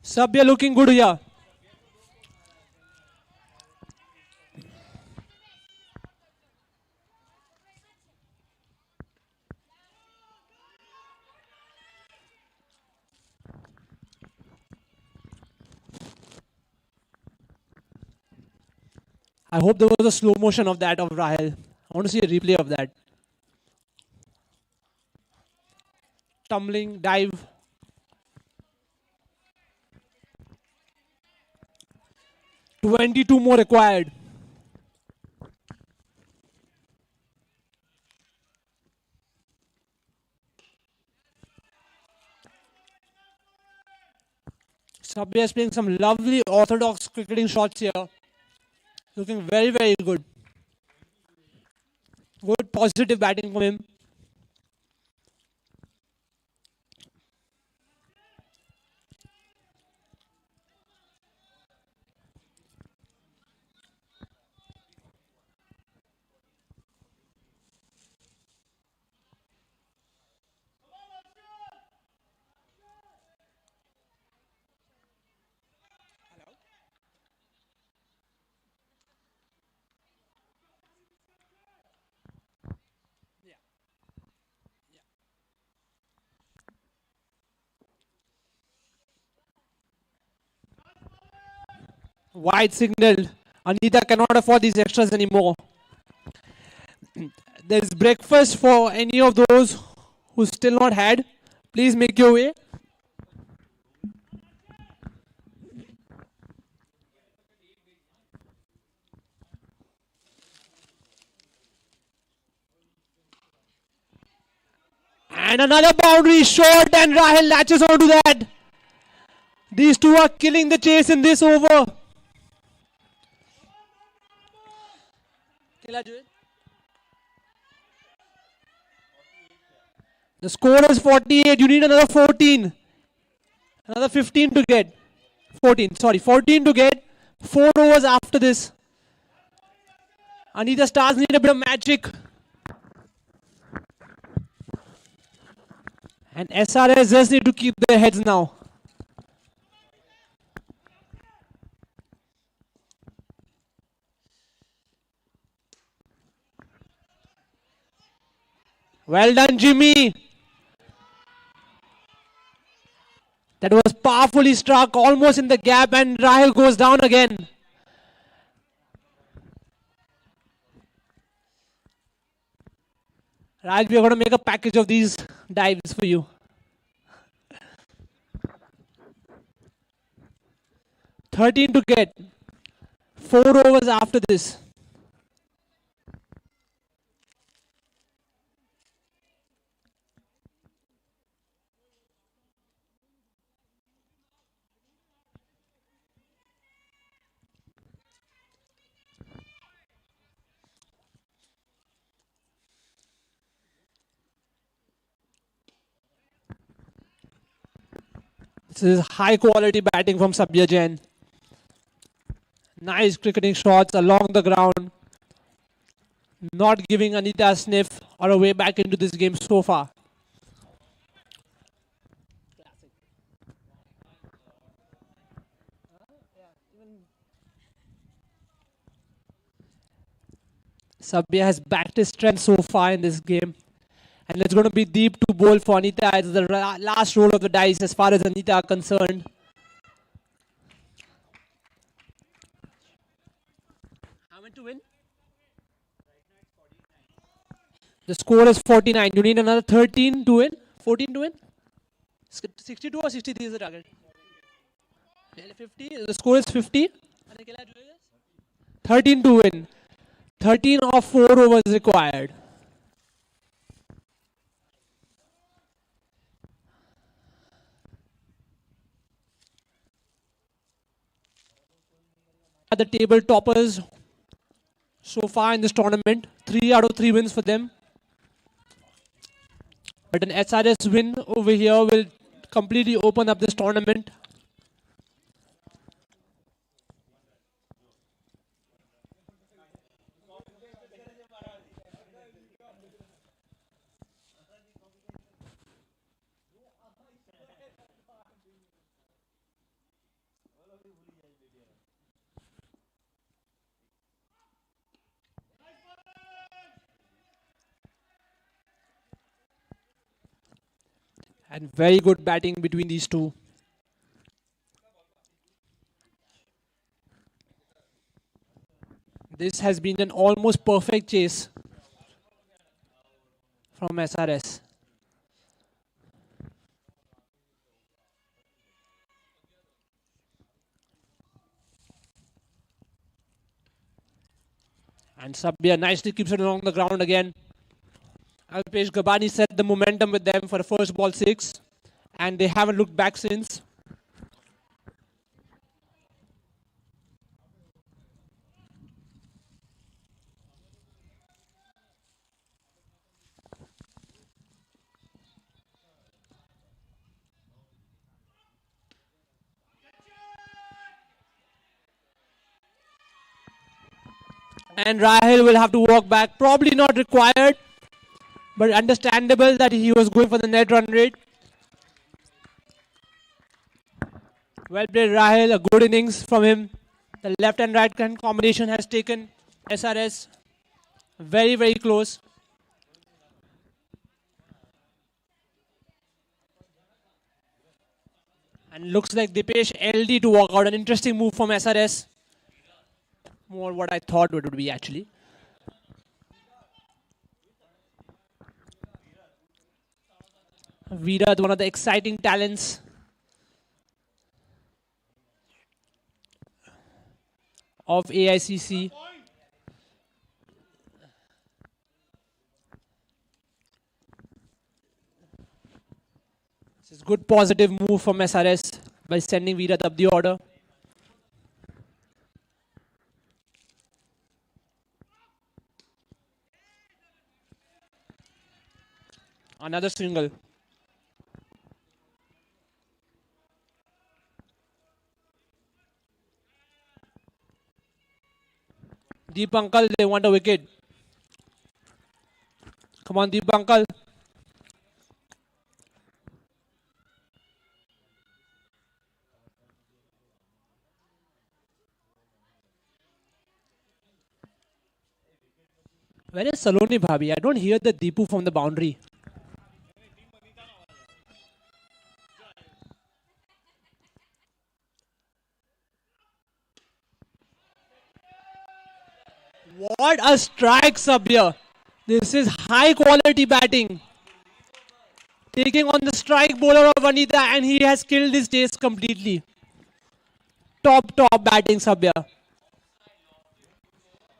[SPEAKER 7] Sabya looking good here. I hope there was a slow motion of that of Rahel. I want to see a replay of that. Tumbling, dive. $22 more required. Sabya is playing some lovely orthodox cricketing shots here. Looking very, very good. Good positive batting from him. Wide signal. Anita cannot afford these extras anymore. There's breakfast for any of those who still not had. Please make your way. And another boundary short, and Rahel latches onto that. These two are killing the chase in this over. The score is 48. You need another 14. Another 15 to get. 14, sorry. 14 to get. 4 overs after this. Anita Stars need a bit of magic. And SRS just need to keep their heads now. Well done, Jimmy. That was powerfully struck, almost in the gap, and Rahil goes down again. Rahil, we are going to make a package of these dives for you. 13 to get. 4 overs after this. This is high quality batting from Sabya Jain. Nice cricketing shots along the ground. Not giving Anita a sniff or a way back into this game so far. Sabya has backed his strength so far in this game. And it's going to be deep to bowl for Anita. It's the last roll of the dice as far as Anita are concerned. How many to win? The score is 49. You need another 13 to win? 14 to win? 62 or 63 is the target? 50. The score is 50. 13 to win. 13 of 4 overs required. The table toppers so far in this tournament. 3 out of 3 wins for them. But an SRS win over here will completely open up this tournament. And very good batting between these two. This has been an almost perfect chase from SRS. And Sabya nicely keeps it along the ground again. Alpesh Gabani set the momentum with them for the first ball 6. And they haven't looked back since. And Rahil will have to walk back. Probably not required. But understandable that he was going for the net run rate. Well played, Rahil. A good innings from him. The left and right hand combination has taken SRS very, very close. And looks like Dipesh LD to walk out. An interesting move from SRS. More what I thought it would be actually. Virat, one of the exciting talents of AICC. This is good positive move from SRS by sending Virat up the order. Another single. Deep Uncle, they want a wicket. Come on, Deep Uncle. Where is Saloni Bhabi? I don't hear the Deepu from the boundary. What a strike, Sabya. This is high quality batting. Taking on the strike bowler of Anita, and he has killed his days completely. Top batting, Sabya.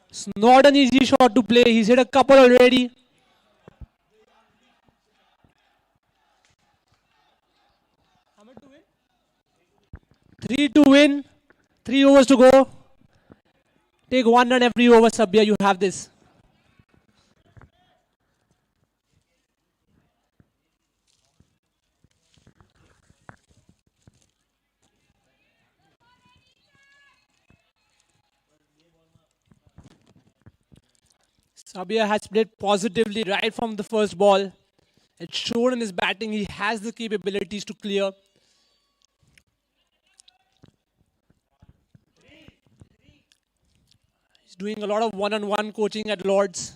[SPEAKER 7] It's not an easy shot to play. He's hit a couple already. Three to win. 3 overs to go. Take 1 run every over, Sabya. You have this. Sabya has played positively right from the first ball. It's shown in his batting. He has the capabilities to clear. He's doing a lot of one-on-one coaching at Lord's.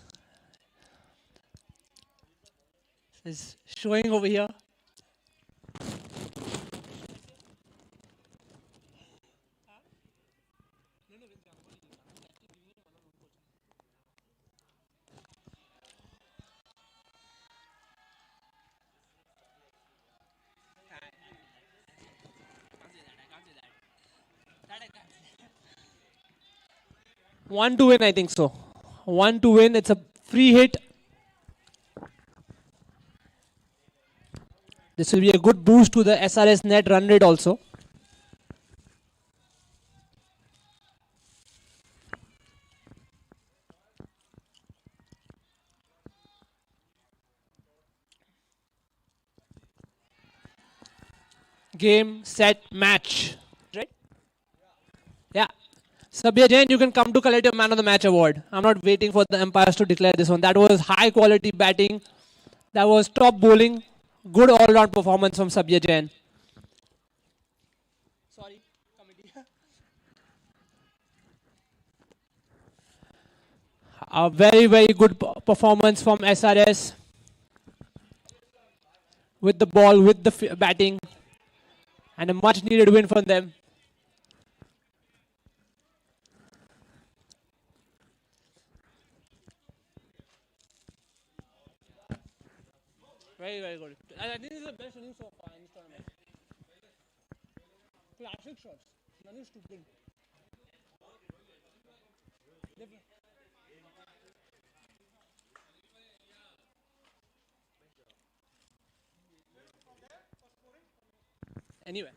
[SPEAKER 7] He's showing over here. One to win, I think so. 1 to win. It's a free hit. This will be a good boost to the SRS net run rate also. Game, set, match. Right? Yeah. Sabya Jain, you can come to collect your Man of the Match award. I'm not waiting for the umpires to declare this one. That was high quality batting. That was top bowling. Good all-round performance from Sabya Jain. Sorry, committee. A very good performance from SRS. With the ball, with the batting. And a much needed win from them. Very good. I think this is the best inning so far in this tournament. Classic shots. None is stupid. Anyway.